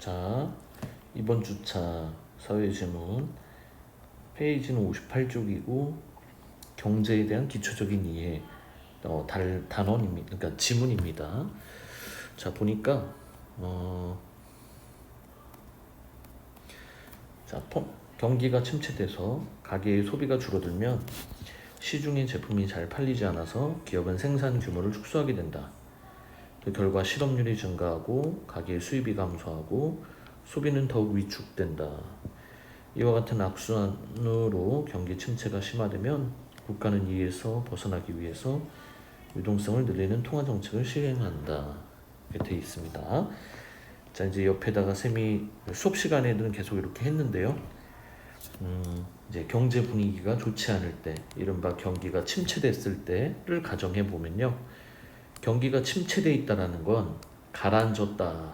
자, 이번 주차 사회지문 페이지는 58쪽이고 경제에 대한 기초적인 이해 단원입니다. 그러니까 지문입니다. 자, 보니까 경기가 침체돼서 가계의 소비가 줄어들면 시중의 제품이 잘 팔리지 않아서 기업은 생산 규모를 축소하게 된다. 그 결과 실업률이 증가하고 가계의 수입이 감소하고 소비는 더욱 위축된다. 이와 같은 악순환으로 경기 침체가 심화되면 국가는 이에서 벗어나기 위해서 유동성을 늘리는 통화 정책을 시행한다. 이렇게 되어 있습니다. 자, 이제 옆에다가 쌤이 수업 시간에는 계속 이렇게 했는데요. 이제 경제 분위기가 좋지 않을 때, 이른바 경기가 침체됐을 때를 가정해 보면요. 경기가 침체돼 있다라는 건 가라앉았다.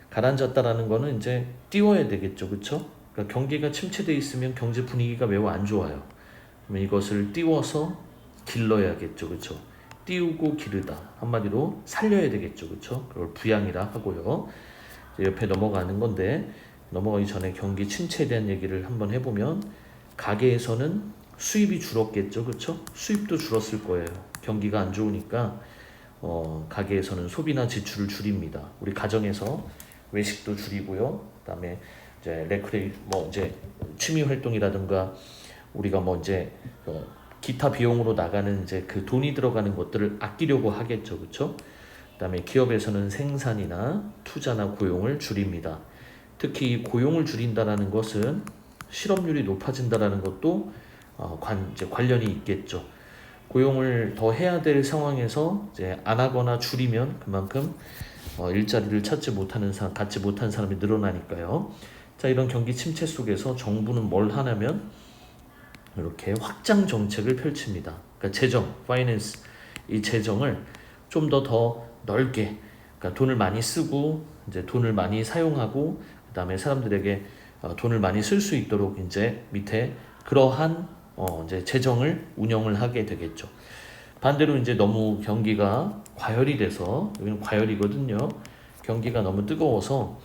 가라앉았다라는 거는 이제 띄워야 되겠죠, 그렇죠? 그러니까 경기가 침체돼 있으면 경제 분위기가 매우 안 좋아요. 그러면 이것을 띄워서 길러야겠죠, 그렇죠? 띄우고 기르다. 한마디로 살려야 되겠죠, 그렇죠? 그걸 부양이라 하고요. 옆에 넘어가는 건데 넘어가기 전에 경기 침체에 대한 얘기를 한번 해보면 가게에서는 수입이 줄었겠죠, 그렇죠? 수입도 줄었을 거예요. 경기가 안 좋으니까 가게에서는 소비나 지출을 줄입니다. 우리 가정에서 외식도 줄이고요. 그다음에 이제 이제 취미 활동이라든가 우리가 이제 기타 비용으로 나가는 이제 그 돈이 들어가는 것들을 아끼려고 하겠죠, 그렇죠? 그다음에 기업에서는 생산이나 투자나 고용을 줄입니다. 특히 이 고용을 줄인다라는 것은 실업률이 높아진다라는 것도 이제 관련이 있겠죠. 고용을 더 해야 될 상황에서 이제 안 하거나 줄이면 그만큼 일자리를 갖지 못한 사람이 늘어나니까요. 자, 이런 경기 침체 속에서 정부는 뭘 하냐면 이렇게 확장 정책을 펼칩니다. 그러니까 재정, 파이낸스, 이 재정을 좀 더 넓게, 그러니까 돈을 많이 쓰고 이제 돈을 많이 사용하고 그다음에 사람들에게 돈을 많이 쓸 수 있도록 이제 밑에 그러한 이제 재정을 운영을 하게 되겠죠. 반대로 이제 너무 경기가 과열이 돼서, 여기는 과열이거든요. 경기가 너무 뜨거워서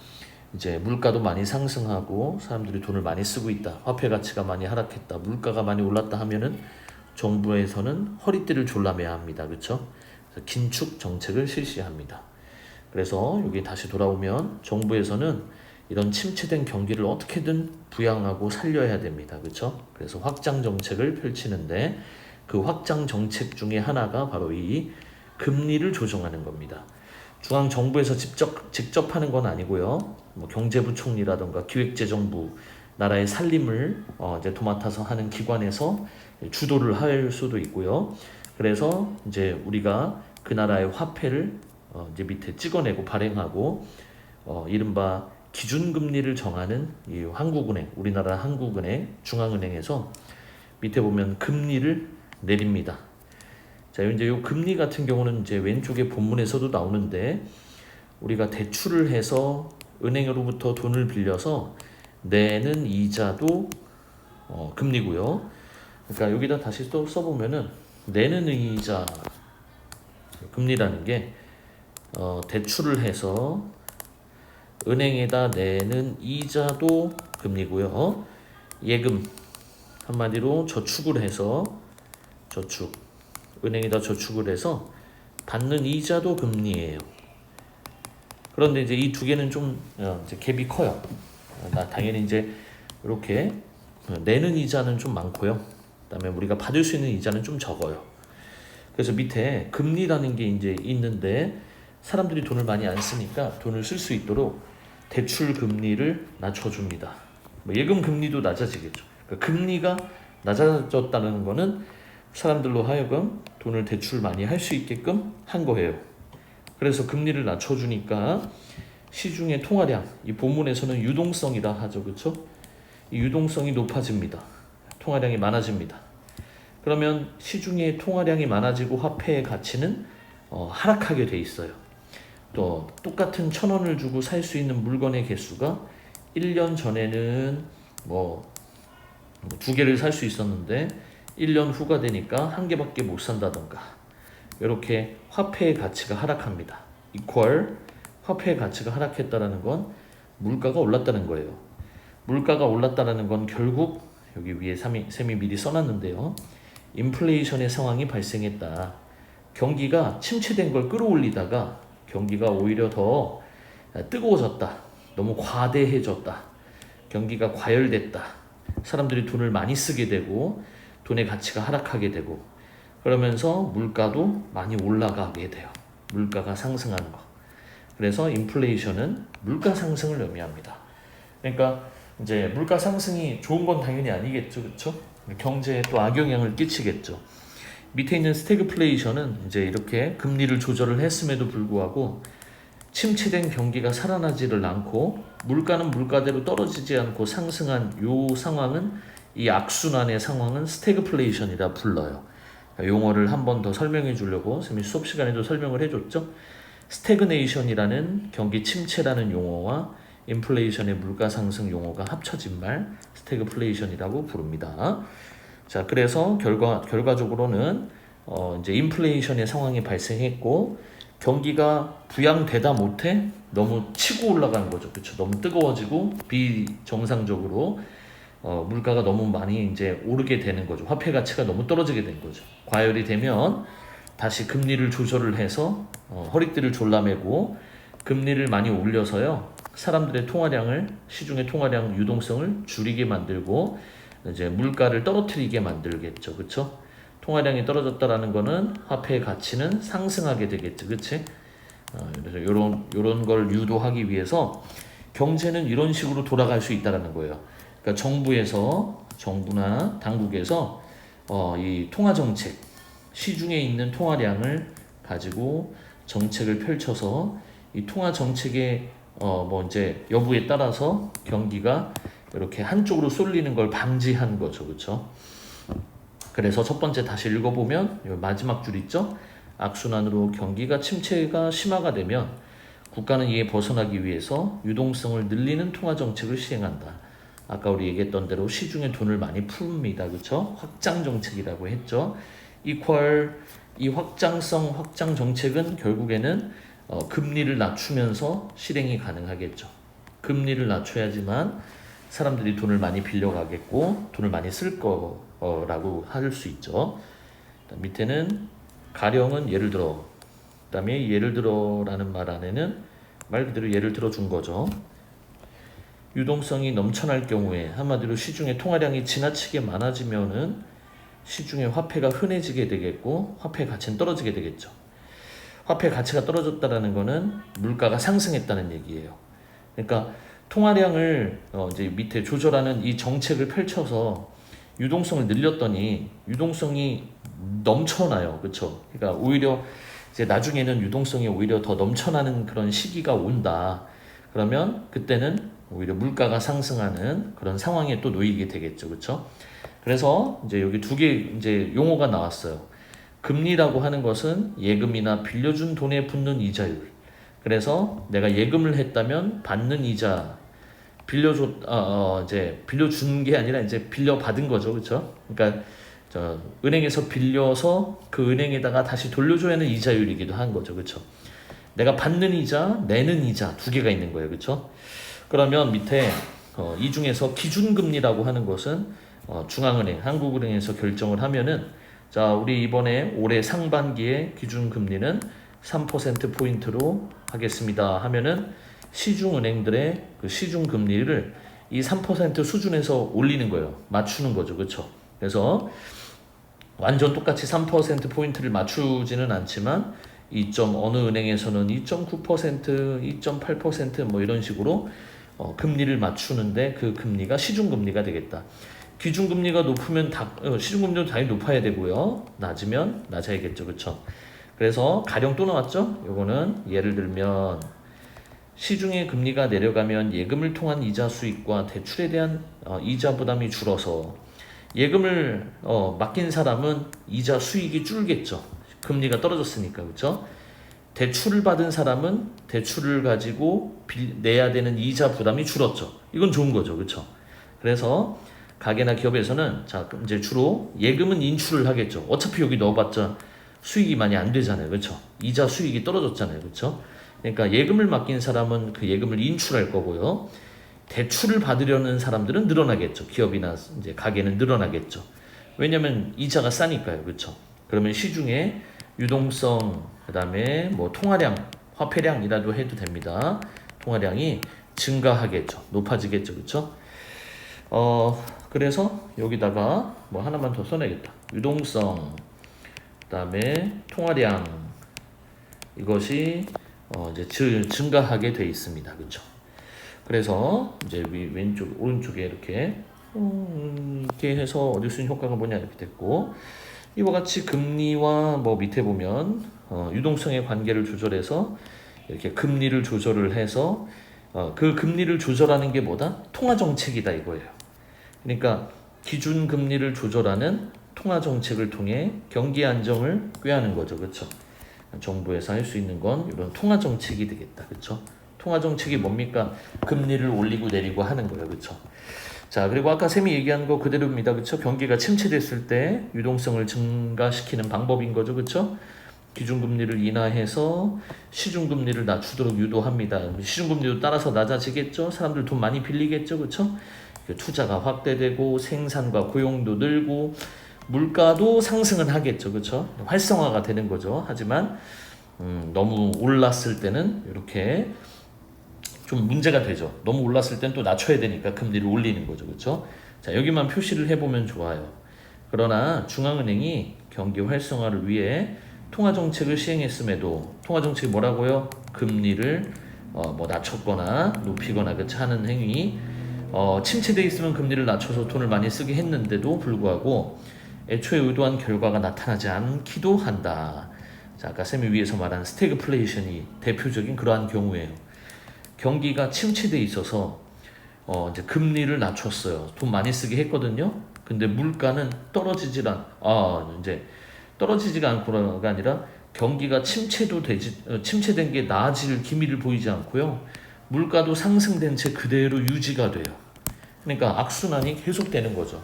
이제 물가도 많이 상승하고 사람들이 돈을 많이 쓰고 있다. 화폐 가치가 많이 하락했다. 물가가 많이 올랐다 하면은 정부에서는 허리띠를 졸라매야 합니다. 그렇죠? 그래서 긴축 정책을 실시합니다. 그래서 여기 다시 돌아오면 정부에서는 이런 침체된 경기를 어떻게든 부양하고 살려야 됩니다. 그렇죠? 그래서 확장 정책을 펼치는데 그 확장 정책 중에 하나가 바로 이 금리를 조정하는 겁니다. 중앙정부에서 직접 하는 건 아니고요. 경제부총리라든가 기획재정부, 나라의 살림을 이제 도맡아서 하는 기관에서 주도를 할 수도 있고요. 그래서 이제 우리가 그 나라의 화폐를 이제 밑에 찍어내고 발행하고 이른바 기준금리를 정하는 이 한국은행, 우리나라 한국은행, 중앙은행에서 밑에 보면 금리를 내립니다. 자, 이제 이 금리 같은 경우는 이제 왼쪽에 본문에서도 나오는데 우리가 대출을 해서 은행으로부터 돈을 빌려서 내는 이자도 금리고요. 그러니까 여기다 다시 또 써보면은 내는 이자 금리라는 게 대출을 해서 은행에다 내는 이자도 금리고요. 예금, 한마디로 저축을 해서 은행에다 저축을 해서 받는 이자도 금리예요. 그런데 이제 이 두 개는 좀 이제 갭이 커요. 당연히 이제 이렇게 내는 이자는 좀 많고요. 그다음에 우리가 받을 수 있는 이자는 좀 적어요. 그래서 밑에 금리라는 게 이제 있는데 사람들이 돈을 많이 안 쓰니까 돈을 쓸 수 있도록 대출 금리를 낮춰줍니다. 예금 금리도 낮아지겠죠. 그러니까 금리가 낮아졌다는 거는 사람들로 하여금 돈을 대출 많이 할 수 있게끔 한 거예요. 그래서 금리를 낮춰주니까 시중의 통화량, 이 본문에서는 유동성이라 하죠, 그렇죠? 이 유동성이 높아집니다. 통화량이 많아집니다. 그러면 시중의 통화량이 많아지고 화폐의 가치는 하락하게 돼 있어요. 또 똑같은 1,000원을 주고 살 수 있는 물건의 개수가 1년 전에는 2개를 살 수 있었는데 1년 후가 되니까 1개밖에 못 산다던가, 이렇게 화폐의 가치가 하락합니다. 이퀄 화폐의 가치가 하락했다라는 건 물가가 올랐다는 거예요. 물가가 올랐다는 건 결국 여기 위에 쌤이 미리 써놨는데요. 인플레이션의 상황이 발생했다. 경기가 침체된 걸 끌어올리다가 경기가 오히려 더 뜨거워졌다. 너무 과대해졌다. 경기가 과열됐다. 사람들이 돈을 많이 쓰게 되고 돈의 가치가 하락하게 되고 그러면서 물가도 많이 올라가게 돼요. 물가가 상승하는 거. 그래서 인플레이션은 물가 상승을 의미합니다. 그러니까 이제 물가 상승이 좋은 건 당연히 아니겠죠, 그렇죠? 경제에 또 악영향을 끼치겠죠. 밑에 있는 스태그플레이션은 이제 이렇게 금리를 조절을 했음에도 불구하고 침체된 경기가 살아나지를 않고 물가는 물가대로 떨어지지 않고 상승한 요 상황은 이 악순환의 상황은 스태그플레이션이라 불러요. 용어를 한 번 더 설명해 주려고 쌤이 수업 시간에도 설명을 해줬죠. 스태그네이션이라는 경기 침체라는 용어와 인플레이션의 물가 상승 용어가 합쳐진 말 스태그플레이션이라고 부릅니다. 자, 그래서 결과적으로는 이제 인플레이션의 상황이 발생했고 경기가 부양되다 못해 너무 치고 올라간 거죠. 그렇죠? 너무 뜨거워지고 비정상적으로 물가가 너무 많이 이제 오르게 되는 거죠. 화폐 가치가 너무 떨어지게 된 거죠. 과열이 되면 다시 금리를 조절을 해서 허리띠를 졸라매고 금리를 많이 올려서요. 사람들의 통화량을 시중의 통화량 유동성을 줄이게 만들고 이제 물가를 떨어뜨리게 만들겠죠. 그렇죠? 통화량이 떨어졌다라는 거는 화폐의 가치는 상승하게 되겠죠. 그렇지? 그래서 이런 걸 유도하기 위해서 경제는 이런 식으로 돌아갈 수 있다라는 거예요. 그러니까 정부나 당국에서 이 통화 정책, 시중에 있는 통화량을 가지고 정책을 펼쳐서 이 통화 정책의 이제 여부에 따라서 경기가 이렇게 한쪽으로 쏠리는 걸 방지한 거죠, 그렇죠? 그래서 첫 번째 다시 읽어보면 이 마지막 줄 있죠? 악순환으로 경기가 침체가 심화가 되면 국가는 이에 벗어나기 위해서 유동성을 늘리는 통화 정책을 시행한다. 아까 우리 얘기했던 대로 시중에 돈을 많이 풉니다, 그렇죠? 확장 정책이라고 했죠. 이 확장 정책은 결국에는 금리를 낮추면서 실행이 가능하겠죠. 금리를 낮춰야지만 사람들이 돈을 많이 빌려가겠고 돈을 많이 쓸 거라고 할 수 있죠. 밑에는 가령은 예를 들어, 그 다음에 예를 들어라는 말 안에는 말 그대로 예를 들어 준 거죠. 유동성이 넘쳐날 경우에 한마디로 시중에 통화량이 지나치게 많아지면은 시중에 화폐가 흔해지게 되겠고 화폐 가치는 떨어지게 되겠죠. 화폐 가치가 떨어졌다라는 거는 물가가 상승했다는 얘기예요. 그러니까 통화량을 이제 밑에 조절하는 이 정책을 펼쳐서 유동성을 늘렸더니 유동성이 넘쳐나요, 그렇죠? 그러니까 오히려 이제 나중에는 유동성이 오히려 더 넘쳐나는 그런 시기가 온다. 그러면 그때는 오히려 물가가 상승하는 그런 상황에 또 놓이게 되겠죠, 그렇죠? 그래서 이제 여기 두 개 이제 용어가 나왔어요. 금리라고 하는 것은 예금이나 빌려준 돈에 붙는 이자율. 그래서 내가 예금을 했다면 받는 이자 이제 빌려준 게 아니라 이제 빌려받은 거죠, 그렇죠? 그러니까 은행에서 빌려서 그 은행에다가 다시 돌려줘야 하는 이자율이기도 한 거죠, 그렇죠? 내가 받는 이자, 내는 이자 두 개가 있는 거예요, 그렇죠? 그러면 밑에 이 중에서 기준금리라고 하는 것은 중앙은행, 한국은행에서 결정을 하면은 자, 우리 이번에 올해 상반기에 기준금리는 3%포인트로 하겠습니다 하면은 시중은행들의 그 시중금리를 이 3% 수준에서 올리는 거예요. 맞추는 거죠, 그렇죠? 그래서 완전 똑같이 3%포인트를 맞추지는 않지만 어느 은행에서는 2.9%, 2.8% 뭐 이런 식으로 금리를 맞추는데 그 금리가 시중금리가 되겠다. 기준금리가 높으면 시중금리도 당연히 높아야 되고요. 낮으면 낮아야겠죠, 그렇죠? 그래서 가령 또 나왔죠? 요거는 예를 들면 시중의 금리가 내려가면 예금을 통한 이자 수익과 대출에 대한 이자 부담이 줄어서 예금을 맡긴 사람은 이자 수익이 줄겠죠. 금리가 떨어졌으니까, 그렇죠? 대출을 받은 사람은 대출을 가지고 내야 되는 이자 부담이 줄었죠. 이건 좋은 거죠, 그렇죠? 그래서 가게나 기업에서는 자 이제 주로 예금은 인출을 하겠죠. 어차피 여기 넣어봤자 수익이 많이 안 되잖아요, 그렇죠? 이자 수익이 떨어졌잖아요, 그렇죠? 그러니까 예금을 맡긴 사람은 그 예금을 인출할 거고요. 대출을 받으려는 사람들은 늘어나겠죠. 기업이나 이제 가게는 늘어나겠죠. 왜냐면 이자가 싸니까요. 그렇죠? 그러면 시중에 유동성, 그다음에 뭐 통화량, 화폐량이라도 해도 됩니다. 통화량이 증가하겠죠. 높아지겠죠. 그렇죠? 그래서 여기다가 뭐 하나만 더 써내겠다. 유동성, 그다음에 통화량, 이것이 이제 증가하게 돼 있습니다. 그렇죠? 그래서 이제 왼쪽 오른쪽에 이렇게 해서 얻을 수 있는 효과가 뭐냐 이렇게 됐고, 이와 같이 금리와 뭐 밑에 보면 유동성의 관계를 조절해서 이렇게 금리를 조절을 해서 그 금리를 조절하는 게 뭐다? 통화 정책이다 이거예요. 그러니까 기준 금리를 조절하는 통화 정책을 통해 경기 안정을 꾀하는 거죠. 그렇죠? 정부에서 할 수 있는 건 이런 통화 정책이 되겠다. 그렇죠? 통화 정책이 뭡니까? 금리를 올리고 내리고 하는 거예요. 그렇죠? 자, 그리고 아까 쌤이 얘기한 거 그대로입니다. 그렇죠? 경기가 침체됐을 때 유동성을 증가시키는 방법인 거죠. 그렇죠? 기준금리를 인하해서 시중금리를 낮추도록 유도합니다. 시중금리도 따라서 낮아지겠죠? 사람들 돈 많이 빌리겠죠? 그렇죠? 투자가 확대되고 생산과 고용도 늘고 물가도 상승은 하겠죠. 그렇죠? 활성화가 되는 거죠. 하지만 너무 올랐을 때는 이렇게 좀 문제가 되죠. 너무 올랐을 땐 또 낮춰야 되니까 금리를 올리는 거죠. 그렇죠? 자, 여기만 표시를 해보면 좋아요. 그러나 중앙은행이 경기 활성화를 위해 통화정책을 시행했음에도, 통화정책이 뭐라고요? 금리를 뭐 낮췄거나 높이거나 그렇지 하는 행위, 침체돼 있으면 금리를 낮춰서 돈을 많이 쓰게 했는데도 불구하고 애초에 의도한 결과가 나타나지 않기도 한다. 자, 아까 쌤이 위에서 말한 스태그플레이션이 대표적인 그러한 경우예요. 경기가 침체돼 있어서 이제 금리를 낮췄어요. 돈 많이 쓰게 했거든요. 근데 물가는 떨어지지가 않고가 아니라 경기가 침체된 게 나아질 기미를 보이지 않고요. 물가도 상승된 채 그대로 유지가 돼요. 그러니까 악순환이 계속되는 거죠.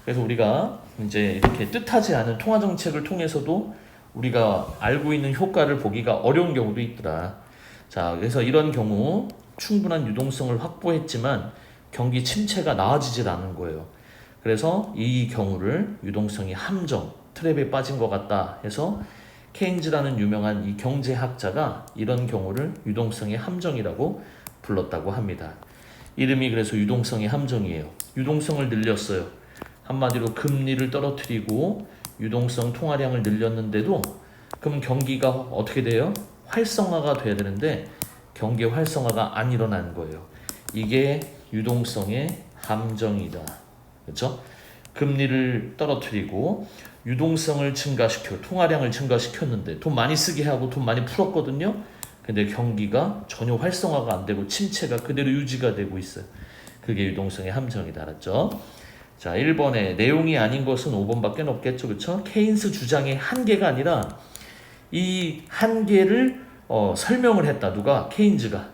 그래서 우리가 이제 이렇게 뜻하지 않은 통화 정책을 통해서도 우리가 알고 있는 효과를 보기가 어려운 경우도 있더라. 자, 그래서 이런 경우 충분한 유동성을 확보했지만 경기 침체가 나아지질 않은 거예요. 그래서 이 경우를 유동성이 함정, 트랩에 빠진 것 같다 해서 케인즈라는 유명한 이 경제학자가 이런 경우를 유동성의 함정이라고 불렀다고 합니다. 이름이 그래서 유동성의 함정이에요. 유동성을 늘렸어요. 한마디로 금리를 떨어뜨리고 유동성 통화량을 늘렸는데도 그럼 경기가 어떻게 돼요? 활성화가 돼야 되는데 경기 활성화가 안 일어나는 거예요. 이게 유동성의 함정이다. 그렇죠? 금리를 떨어뜨리고 유동성을 증가시켜 통화량을 증가시켰는데 돈 많이 쓰게 하고 돈 많이 풀었거든요. 근데 경기가 전혀 활성화가 안 되고 침체가 그대로 유지가 되고 있어요. 그게 유동성의 함정이다. 알았죠? 자, 1번에 내용이 아닌 것은 5번밖에 없겠죠. 그렇죠? 케인스 주장의 한계가 아니라 이 한계를 설명을 했다. 누가? 케인즈가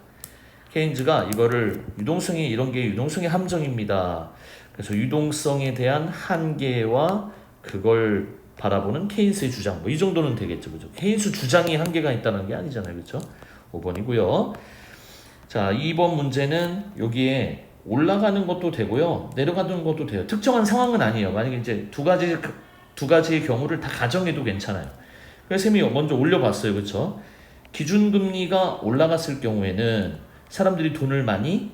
이거를 이런 게 유동성의 함정입니다. 그래서 유동성에 대한 한계와 그걸 바라보는 케인스의 주장, 뭐 이 정도는 되겠죠. 그죠? 케인스 주장이 한계가 있다는 게 아니잖아요. 그렇죠? 5번이고요. 자, 2번 문제는 여기에 올라가는 것도 되고요. 내려가는 것도 돼요. 특정한 상황은 아니에요. 만약에 이제 두 가지의 경우를 다 가정해도 괜찮아요. 그래서 쌤이 먼저 올려봤어요. 그렇죠? 기준금리가 올라갔을 경우에는 사람들이 돈을 많이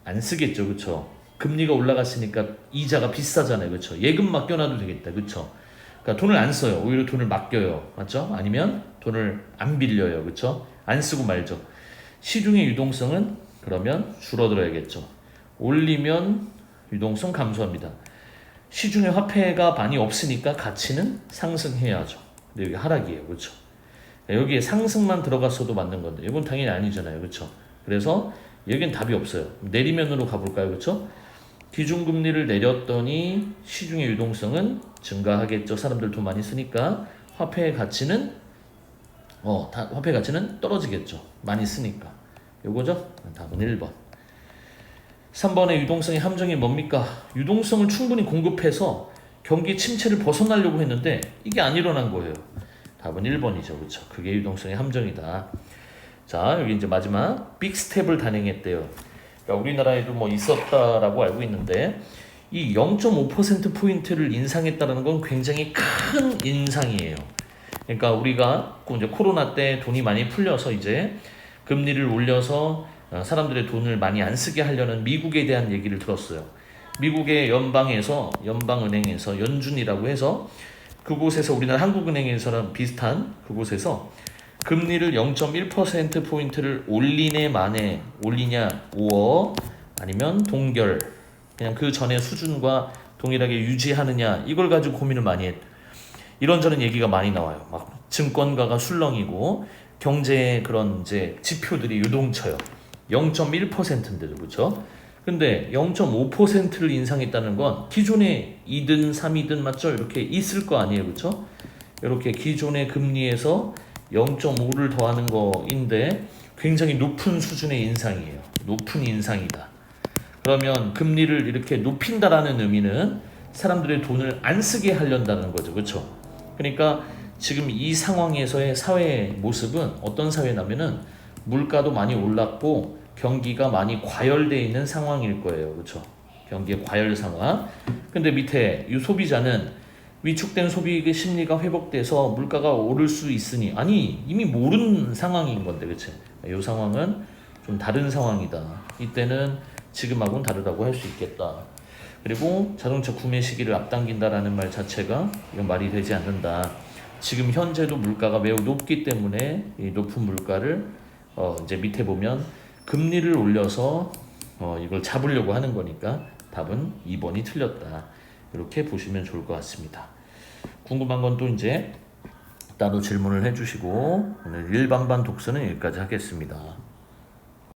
안 쓰겠죠. 그렇죠? 금리가 올라갔으니까 이자가 비싸잖아요. 그렇죠? 예금 맡겨놔도 되겠다. 그렇죠? 그러니까 돈을 안 써요. 오히려 돈을 맡겨요. 맞죠? 아니면 돈을 안 빌려요. 그렇죠? 안 쓰고 말죠. 시중의 유동성은 그러면 줄어들어야겠죠. 올리면 유동성 감소합니다. 시중에 화폐가 많이 없으니까 가치는 상승해야죠. 근데 여기 하락이에요. 그렇죠? 여기에 상승만 들어갔어도 맞는 건데 이건 당연히 아니잖아요. 그렇죠? 그래서 여기는 답이 없어요. 내리면으로 가볼까요? 그렇죠? 기준금리를 내렸더니 시중의 유동성은 증가하겠죠. 사람들 돈 많이 쓰니까 화폐의 가치는 떨어지겠죠. 많이 쓰니까. 요거죠? 답은 1번. 3번의 유동성의 함정이 뭡니까? 유동성을 충분히 공급해서 경기 침체를 벗어나려고 했는데 이게 안 일어난 거예요. 답은 1번이죠. 그렇죠? 그게 유동성의 함정이다. 자, 여기 이제 마지막 빅 스텝을 단행했대요. 그러니까 우리나라에도 뭐 있었다라고 알고 있는데 이 0.5% 포인트를 인상했다는 건 굉장히 큰 인상이에요. 그러니까 우리가 이제 코로나 때 돈이 많이 풀려서 이제 금리를 올려서 사람들의 돈을 많이 안 쓰게 하려는 미국에 대한 얘기를 들었어요. 미국의 연방은행에서 연준이라고 해서 그곳에서 우리나라 한국은행에서는 비슷한 그곳에서 금리를 0.1%포인트를 올리네 마네, 올리냐 5억 아니면 동결 그냥 그 전의 수준과 동일하게 유지하느냐 이걸 가지고 고민을 많이 했. 이런저런 얘기가 많이 나와요. 막 증권가가 술렁이고 경제의 그런 이제 지표들이 요동쳐요. 0.1%인데도 그렇죠? 근데 0.5%를 인상했다는 건 기존에 2든 3이든 맞죠? 이렇게 있을 거 아니에요. 그렇죠? 이렇게 기존의 금리에서 0.5를 더하는 거인데 굉장히 높은 수준의 인상이에요. 높은 인상이다. 그러면 금리를 이렇게 높인다라는 의미는 사람들의 돈을 안 쓰게 하려다는 거죠. 그렇죠? 그러니까 지금 이 상황에서의 사회의 모습은 어떤 사회냐면은 물가도 많이 올랐고 경기가 많이 과열되어 있는 상황일 거예요. 그렇죠? 경기의 과열 상황. 근데 밑에 이 소비자는 위축된 소비 심리가 회복돼서 물가가 오를 수 있으니 아니 이미 모르는 상황인 건데 그치? 이 상황은 좀 다른 상황이다. 이때는 지금하고는 다르다고 할 수 있겠다. 그리고 자동차 구매 시기를 앞당긴다라는 말 자체가 이건 말이 되지 않는다. 지금 현재도 물가가 매우 높기 때문에 이 높은 물가를 이제 밑에 보면 금리를 올려서 이걸 잡으려고 하는 거니까 답은 2번이 틀렸다. 이렇게 보시면 좋을 것 같습니다. 궁금한 건 또 이제 따로 질문을 해주시고 오늘 일반반 독서는 여기까지 하겠습니다.